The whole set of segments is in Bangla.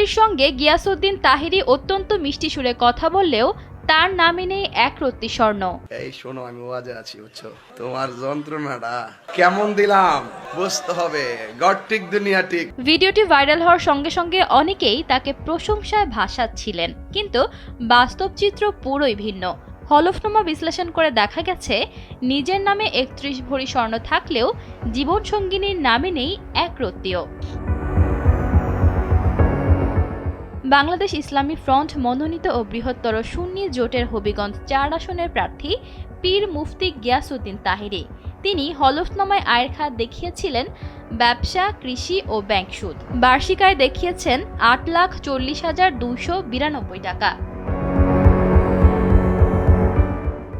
তাহিরির সঙ্গে গিয়াসউদ্দিন তাহিরি অত্যন্ত মিষ্টি সুরে কথা বললেও তার নামে নেই এক রত্তি স্বর্ণ। এই শোনো, আমি ওয়াজে আছি, বুঝছো? তোমার যন্ত্রণাটা কেমন দিলাম বুঝতে হবে। গড ঠিক দুনিয়া ঠিক। ভিডিওটি ভাইরাল হওয়ার সঙ্গে সঙ্গে অনেকেই তাকে প্রশংসায় ভাসাচ্ছিলেন, কিন্তু বাস্তব চিত্র পুরোই ভিন্ন। হলফনামা বিশ্লেষণ করে দেখা গেছে, নিজের নামে ৩১ ভরি স্বর্ণ থাকলেও জীবনসঙ্গিনীর নামে নেই এক রত্তিও। বাংলাদেশ ইসলামী ফ্রন্ট মনোনীত ও বৃহত্তর সুন্নি জোটের হবিগঞ্জ ৪ আসনের প্রার্থী পীর মুফতি গিয়াসউদ্দিন তাহিরি। তিনি হলফনামায় আয়ের খাত দেখিয়েছিলেন ব্যবসা, কৃষি ও ব্যাংক সুদ। বার্ষিক আয় দেখিয়েছেন ৮,৪০,২৯২ টাকা।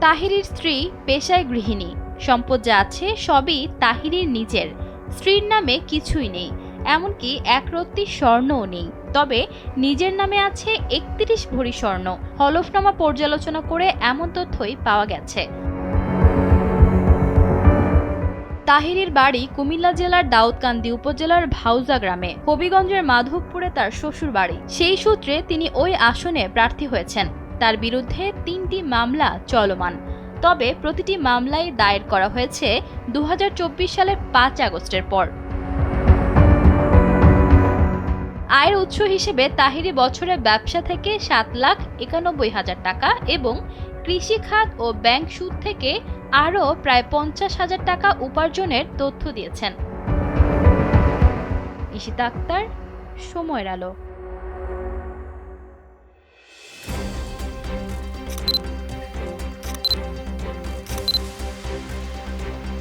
তাহিরির স্ত্রী পেশায় গৃহিণী। সম্পদ যা আছে সবই তাহিরির নিজের। স্ত্রীর নামে কিছুই নেই, এমনকি এক রত্তি স্বর্ণও নেই। তবে নিজের নামে আছে ৩১ ভরি স্বর্ণ। হলফনামা পর্যালোচনা করে এমন তথ্যই পাওয়া গেছে। তাহিরির বাড়ি কুমিল্লা জেলার দাউদকান্দি উপজেলার ভাউজা গ্রামে। হবিগঞ্জের মাধবপুরে তার শ্বশুর বাড়ি। সেই সূত্রে তিনি ওই আসনে প্রার্থী হয়েছেন। তার বিরুদ্ধে ৩টি মামলা চলমান, তবে প্রতিটি মামলাই দায়ের করা হয়েছে ২০২৪ সালের ৫ আগস্টের পর। আয়ের উৎস হিসেবে তাহিরি বছরে ব্যবসা থেকে ৭,৯১,০০০ টাকা এবং কৃষি খাত ও ব্যাংক সুদ থেকে আরও প্রায় ৫০,০০০ টাকা উপার্জনের তথ্য দিয়েছেন। ঈশিতা আক্তার, সময়ের আলো।